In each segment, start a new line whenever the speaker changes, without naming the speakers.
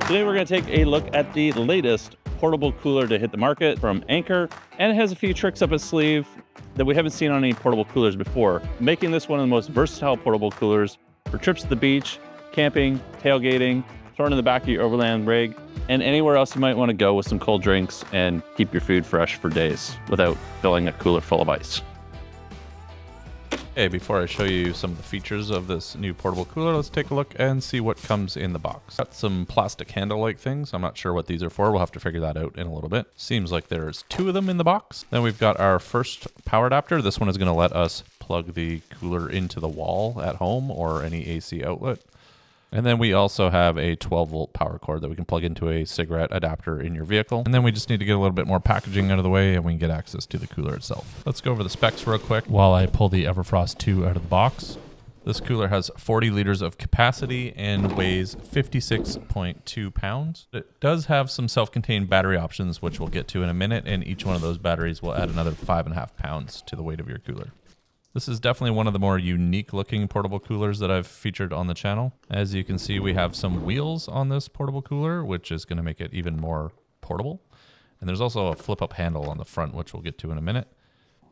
Today we're going to take a look at the latest portable cooler to hit the market from Anker, and it has a few tricks up its sleeve that we haven't seen on any portable coolers before, making this one of the most versatile portable coolers for trips to the beach, camping, tailgating, throwing in the back of your overland rig, and anywhere else you might want to go with some cold drinks and keep your food fresh for days without filling a cooler full of ice.
Hey, before I show you some of the features of this new portable cooler, let's take a look and see what comes in the box. Got some plastic handle-like things. I'm not sure what these are for. We'll have to figure that out in a little bit. Seems like there's 2 of them in the box. Then we've got our first power adapter. This one is going to let us plug the cooler into the wall at home or any AC outlet. And then we also have a 12-volt power cord that we can plug into a cigarette adapter in your vehicle. And then we just need to get a little bit more packaging out of the way and we can get access to the cooler itself. Let's go over the specs real quick while I pull the Everfrost 2 out of the box. This cooler has 40 liters of capacity and weighs 56.2 pounds. It does have some self-contained battery options, which we'll get to in a minute, and each one of those batteries will add another 5.5 pounds to the weight of your cooler. This is definitely one of the more unique looking portable coolers that I've featured on the channel. As you can see, we have some wheels on this portable cooler, which is going to make it even more portable. And there's also a flip up handle on the front, which we'll get to in a minute.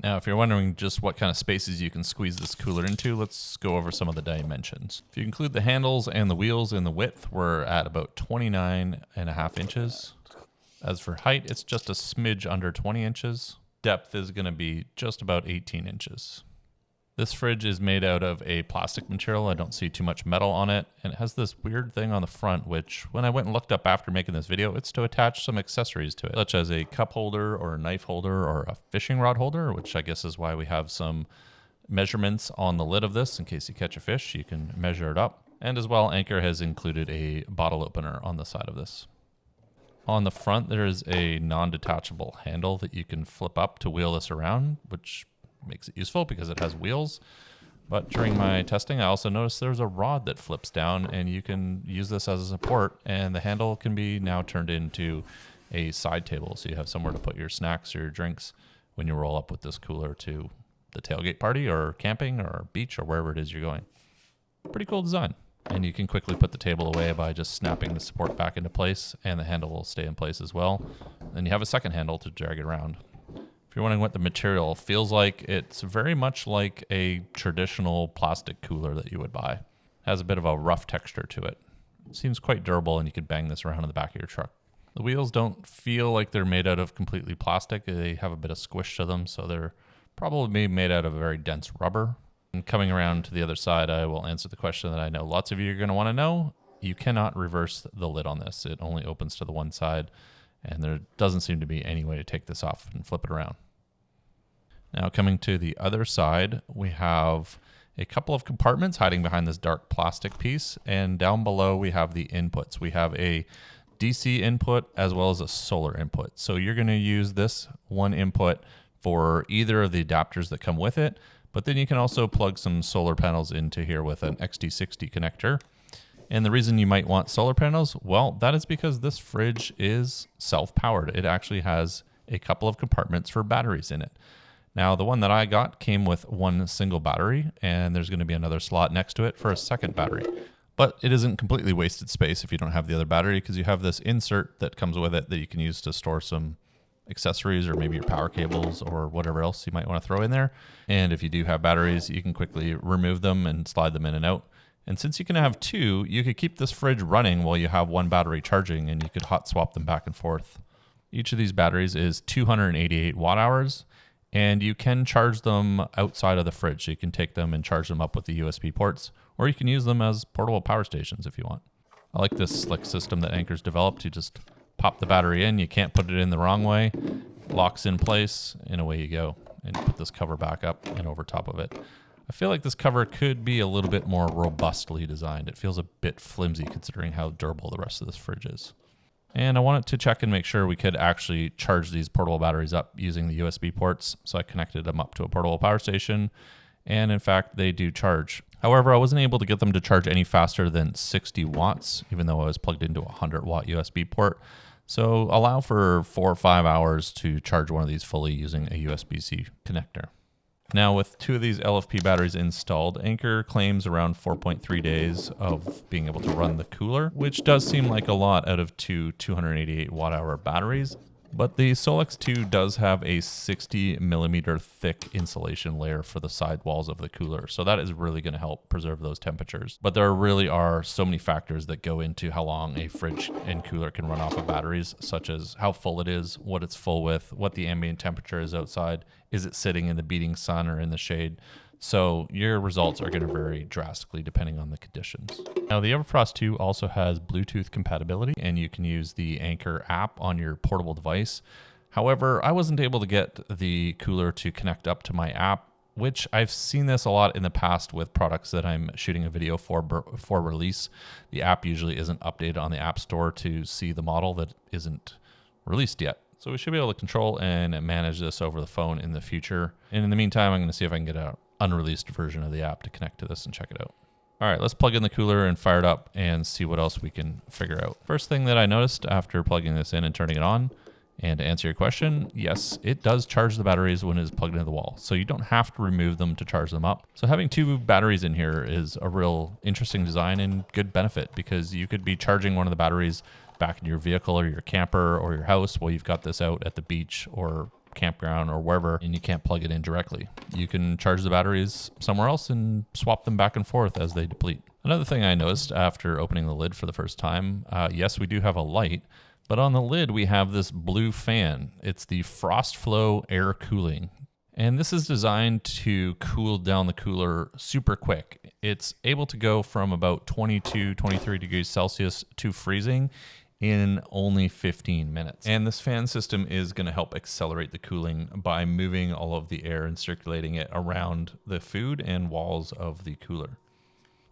Now, if you're wondering just what kind of spaces you can squeeze this cooler into, let's go over some of the dimensions. If you include the handles and the wheels in the width, we're at about 29.5 inches. As for height, it's just a smidge under 20 inches. Depth is going to be just about 18 inches. This fridge is made out of a plastic material. I don't see too much metal on it. And it has this weird thing on the front, which when I went and looked up after making this video, it's to attach some accessories to it, such as a cup holder or a knife holder or a fishing rod holder, which I guess is why we have some measurements on the lid of this. In case you catch a fish, you can measure it up. And as well, Anker has included a bottle opener on the side of this. On the front, there is a non-detachable handle that you can flip up to wheel this around, which makes it useful because it has wheels. But during my testing, I also noticed there's a rod that flips down and you can use this as a support, and the handle can be now turned into a side table. So you have somewhere to put your snacks or your drinks when you roll up with this cooler to the tailgate party or camping or beach or wherever it is you're going. Pretty cool design. And you can quickly put the table away by just snapping the support back into place, and the handle will stay in place as well. Then you have a second handle to drag it around. If you're wondering what the material feels like, it's very much like a traditional plastic cooler that you would buy. It has a bit of a rough texture to it. It seems quite durable, and you could bang this around in the back of your truck. The wheels don't feel like they're made out of completely plastic. They have a bit of squish to them, so they're probably made out of a very dense rubber. And coming around to the other side, I will answer the question that I know lots of you are going to want to know. You cannot reverse the lid on this. It only opens to the one side, and there doesn't seem to be any way to take this off and flip it around. Now coming to the other side, we have a couple of compartments hiding behind this dark plastic piece, and down below we have the inputs. We have a DC input as well as a solar input. So you're going to use this one input for either of the adapters that come with it, but then you can also plug some solar panels into here with an XT60 connector. And the reason you might want solar panels, well, that is because this fridge is self-powered. It actually has a couple of compartments for batteries in it. Now, the one that I got came with one single battery, and there's going to be another slot next to it for a second battery. But it isn't completely wasted space if you don't have the other battery, because you have this insert that comes with it that you can use to store some accessories or maybe your power cables or whatever else you might want to throw in there. And if you do have batteries, you can quickly remove them and slide them in and out. And since you can have 2, you could keep this fridge running while you have one battery charging, and you could hot swap them back and forth. Each of these batteries is 288 watt hours. And you can charge them outside of the fridge. So you can take them and charge them up with the USB ports, or you can use them as portable power stations if you want. I like this slick system that Anker's developed. You just pop the battery in. You can't put it in the wrong way. It locks in place, and away you go. And you put this cover back up and over top of it. I feel like this cover could be a little bit more robustly designed. It feels a bit flimsy considering how durable the rest of this fridge is. And I wanted to check and make sure we could actually charge these portable batteries up using the USB ports. So I connected them up to a portable power station. And in fact, they do charge. However, I wasn't able to get them to charge any faster than 60 watts, even though I was plugged into a 100 watt USB port. So allow for 4 or 5 hours to charge one of these fully using a USB-C connector. Now, with 2 of these LFP batteries installed, Anker claims around 4.3 days of being able to run the cooler, which does seem like a lot out of 2 288 watt-hour batteries. But the Solix 2 does have a 60 millimeter thick insulation layer for the side walls of the cooler. So that is really going to help preserve those temperatures. But there really are so many factors that go into how long a fridge and cooler can run off of batteries, such as how full it is, what it's full with, what the ambient temperature is outside, is it sitting in the beating sun or in the shade. So your results are going to vary drastically depending on the conditions. Now, the Everfrost 2 also has Bluetooth compatibility, and you can use the Anker app on your portable device. However, I wasn't able to get the cooler to connect up to my app, which I've seen this a lot in the past with products that I'm shooting a video for release. The app usually isn't updated on the App Store to see the model that isn't released yet. So we should be able to control and manage this over the phone in the future. And in the meantime, I'm going to see if I can get an unreleased version of the app to connect to this and check it out. All right, let's plug in the cooler and fire it up and see what else we can figure out. First thing that I noticed after plugging this in and turning it on, and to answer your question, yes, it does charge the batteries when it is plugged into the wall. So you don't have to remove them to charge them up. So having 2 batteries in here is a real interesting design and good benefit, because you could be charging one of the batteries back in your vehicle or your camper or your house while you've got this out at the beach or campground or wherever, and you can't plug it in directly. You can charge the batteries somewhere else and swap them back and forth as they deplete. Another thing I noticed after opening the lid for the first time, yes, we do have a light, but on the lid we have this blue fan. It's the Frost Flow air cooling. And this is designed to cool down the cooler super quick. It's able to go from about 22, 23 degrees Celsius to freezing in only 15 minutes. And this fan system is going to help accelerate the cooling by moving all of the air and circulating it around the food and walls of the cooler.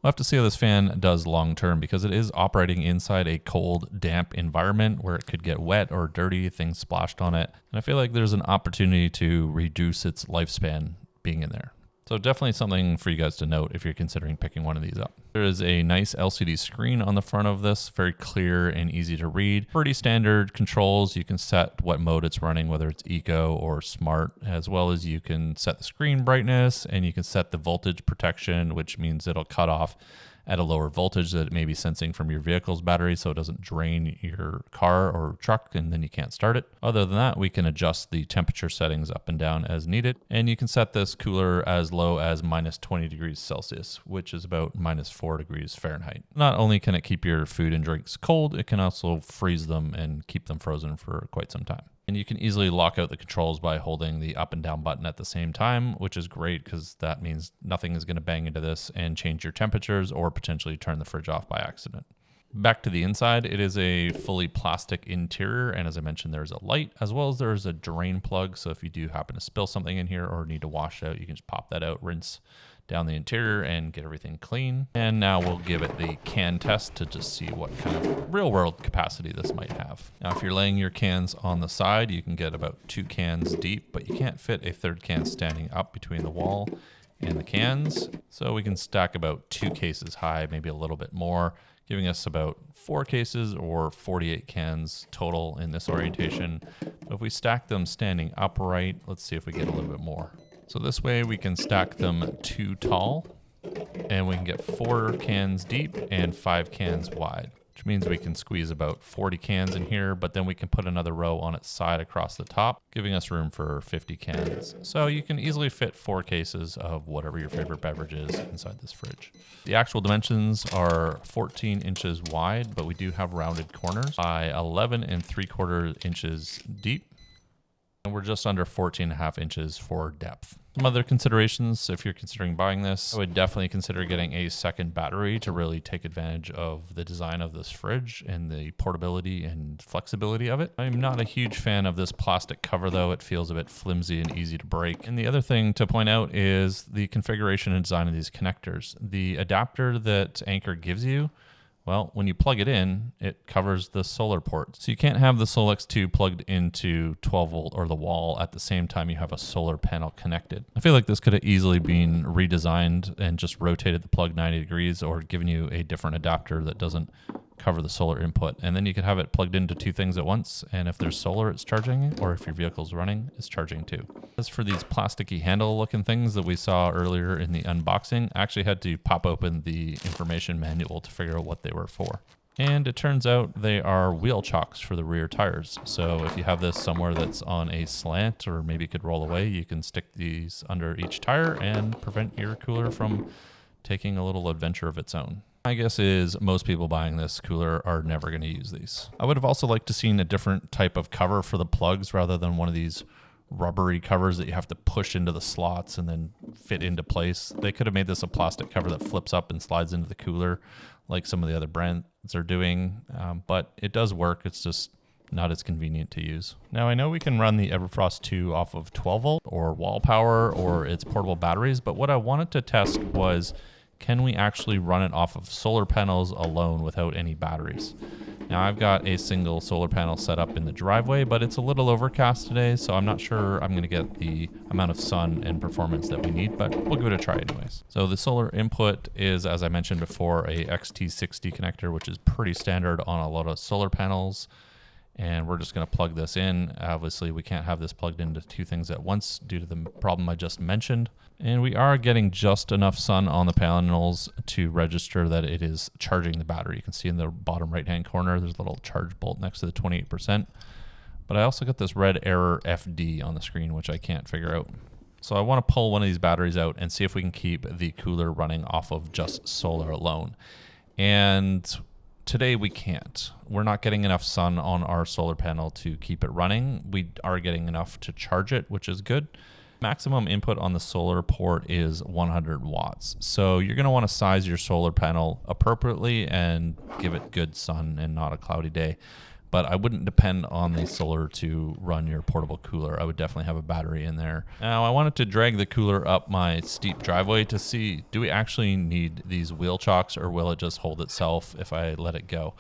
We'll have to see how this fan does long term, because it is operating inside a cold, damp environment where it could get wet or dirty, things splashed on it. And I feel like there's an opportunity to reduce its lifespan being in there. So definitely something for you guys to note if you're considering picking one of these up. There is a nice LCD screen on the front of this, very clear and easy to read. Pretty standard controls. You can set what mode it's running, whether it's eco or smart, as well as you can set the screen brightness, and you can set the voltage protection, which means it'll cut off at a lower voltage that it may be sensing from your vehicle's battery, so it doesn't drain your car or truck and then you can't start it. Other than that, we can adjust the temperature settings up and down as needed. And you can set this cooler as low as minus 20 degrees Celsius, which is about minus 4 degrees Fahrenheit. Not only can it keep your food and drinks cold, it can also freeze them and keep them frozen for quite some time. And you can easily lock out the controls by holding the up and down button at the same time, which is great because that means nothing is going to bang into this and change your temperatures or potentially turn the fridge off by accident. Back to the inside, it is a fully plastic interior, and as I mentioned, there's a light as well as there's a drain plug, so if you do happen to spill something in here or need to wash it out, you can just pop that out, rinse down the interior and get everything clean. And now we'll give it the can test to just see what kind of real world capacity this might have. Now, if you're laying your cans on the side, you can get about 2 cans deep, but you can't fit a 3rd can standing up between the wall and the cans. So we can stack about 2 cases high, maybe a little bit more, giving us about 4 cases or 48 cans total in this orientation. But if we stack them standing upright, let's see if we get a little bit more. So this way we can stack them 2 tall, and we can get 4 cans deep and 5 cans wide, which means we can squeeze about 40 cans in here, but then we can put another row on its side across the top, giving us room for 50 cans. So you can easily fit 4 cases of whatever your favorite beverage is inside this fridge. The actual dimensions are 14 inches wide, but we do have rounded corners by 11 3/4 inches deep. And we're just under 14.5 inches for depth. Some other considerations, if you're considering buying this, I would definitely consider getting a second battery to really take advantage of the design of this fridge and the portability and flexibility of it. I'm not a huge fan of this plastic cover though. It feels a bit flimsy and easy to break. And the other thing to point out is the configuration and design of these connectors. The adapter that Anker gives you, well, when you plug it in, it covers the solar port. So you can't have the Solix 2 plugged into 12 volt or the wall at the same time you have a solar panel connected. I feel like this could have easily been redesigned and just rotated the plug 90 degrees or given you a different adapter that doesn't cover the solar input. And then you can have it plugged into two things at once. And if there's solar, it's charging, or if your vehicle's running, it's charging too. As for these plasticky handle looking things that we saw earlier in the unboxing, I actually had to pop open the information manual to figure out what they were for. And it turns out they are wheel chocks for the rear tires. So if you have this somewhere that's on a slant or maybe could roll away, you can stick these under each tire and prevent your cooler from taking a little adventure of its own. My guess is most people buying this cooler are never going to use these. I would have also liked to seen a different type of cover for the plugs rather than one of these rubbery covers that you have to push into the slots and then fit into place. They could have made this a plastic cover that flips up and slides into the cooler like some of the other brands are doing, but it does work. It's just not as convenient to use. Now, I know we can run the Everfrost 2 off of 12 volt or wall power or its portable batteries, but what I wanted to test was, can we actually run it off of solar panels alone without any batteries? Now, I've got a single solar panel set up in the driveway, but it's a little overcast today, so I'm not sure I'm going to get the amount of sun and performance that we need, but we'll give it a try anyways. So the solar input is, as I mentioned before, a XT60 connector, which is pretty standard on a lot of solar panels. And we're just going to plug this in. Obviously, we can't have this plugged into two things at once due to the problem I just mentioned. And we are getting just enough sun on the panels to register that it is charging the battery. You can see in the bottom right-hand corner, there's a little charge bolt next to the 28%. But I also got this red error FD on the screen, which I can't figure out. So I want to pull one of these batteries out and see if we can keep the cooler running off of just solar alone. And today we can't. We're not getting enough sun on our solar panel to keep it running. We are getting enough to charge it, which is good. Maximum input on the solar port is 100 watts. So you're going to want to size your solar panel appropriately and give it good sun and not a cloudy day. But I wouldn't depend on the solar to run your portable cooler. I would definitely have a battery in there. Now, I wanted to drag the cooler up my steep driveway to see, do we actually need these wheel chocks, or will it just hold itself if I let it go?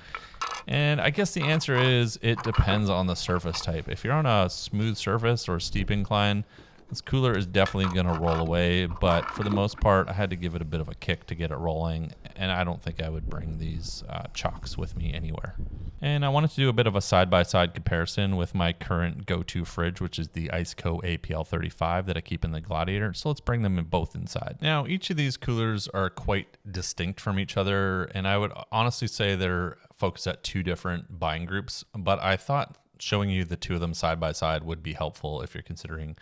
And I guess the answer is it depends on the surface type. If you're on a smooth surface or a steep incline, this cooler is definitely going to roll away, but for the most part, I had to give it a bit of a kick to get it rolling, and I don't think I would bring these chocks with me anywhere. And I wanted to do a bit of a side-by-side comparison with my current go-to fridge, which is the Iceco APL35 that I keep in the Gladiator, so let's bring them both inside. Now, each of these coolers are quite distinct from each other, and I would honestly say they're focused at two different buying groups, but I thought showing you the two of them side by side would be helpful if you're considering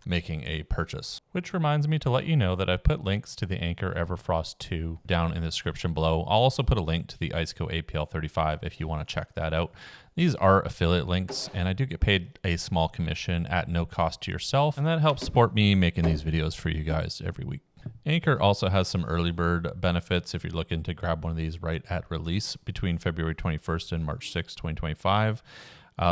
making a purchase. Which reminds me to let you know that I've put links to the Anker Everfrost 2 down in the description below. I'll also put a link to the Iceco APL35 if you want to check that out. These are affiliate links, and I do get paid a small commission at no cost to yourself, and that helps support me making these videos for you guys every week. Anker also has some early bird benefits if you're looking to grab one of these right at release between February 21st and March 6th, 2025.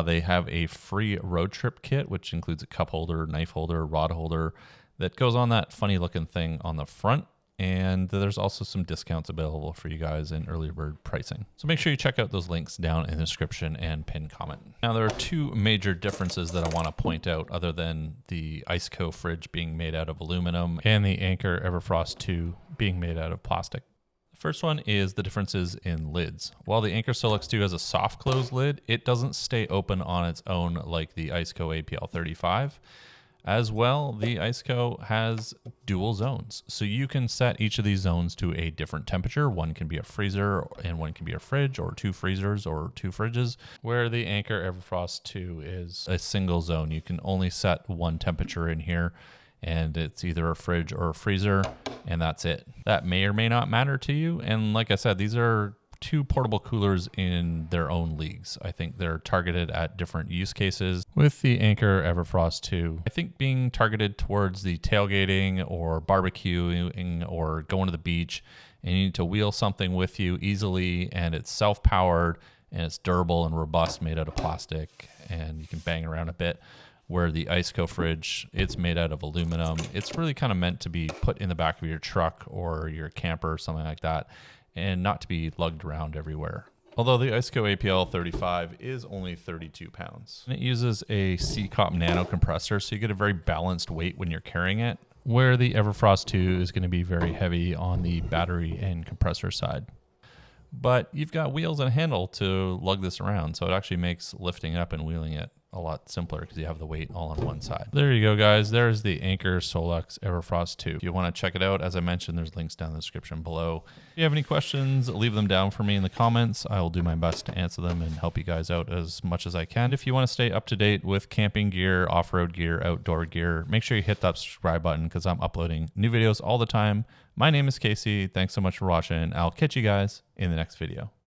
They have a free road trip kit, which includes a cup holder, knife holder, rod holder that goes on that funny looking thing on the front. And there's also some discounts available for you guys in early bird pricing. So make sure you check out those links down in the description and pinned comment. Now, there are two major differences that I want to point out other than the Iceco fridge being made out of aluminum and the Anker Everfrost 2 being made out of plastic. First one is the differences in lids. While the Anker Solix 2 has a soft close lid, it doesn't stay open on its own like the Iceco APL35. As well, the Iceco has dual zones. So you can set each of these zones to a different temperature. One can be a freezer and one can be a fridge, or two freezers or two fridges, where the Anker Everfrost 2 is a single zone. You can only set one temperature in here, and it's either a fridge or a freezer, and that's it. That may or may not matter to you. And like I said, these are two portable coolers in their own leagues. I think they're targeted at different use cases. With the Anker Everfrost 2, I think being targeted towards the tailgating or barbecuing or going to the beach, and you need to wheel something with you easily, and it's self-powered, and it's durable and robust, made out of plastic, and you can bang around a bit. Where the Iceco fridge, it's made out of aluminum. It's really kind of meant to be put in the back of your truck or your camper or something like that, and not to be lugged around everywhere. Although the Iceco APL35 is only 32 pounds. And it uses a C-Cop nano compressor, so you get a very balanced weight when you're carrying it, where the Everfrost 2 is going to be very heavy on the battery and compressor side. but you've got wheels and a handle to lug this around. So it actually makes lifting up and wheeling it a lot simpler because you have the weight all on one side. There you go, guys. There's the Anker Solix Everfrost 2. If you want to check it out, as I mentioned, there's links down in the description below. If you have any questions, leave them down for me in the comments. I will do my best to answer them and help you guys out as much as I can. If you want to stay up to date with camping gear, off-road gear, outdoor gear, make sure you hit that subscribe button because I'm uploading new videos all the time. My name is Casey. Thanks so much for watching. I'll catch you guys in the next video.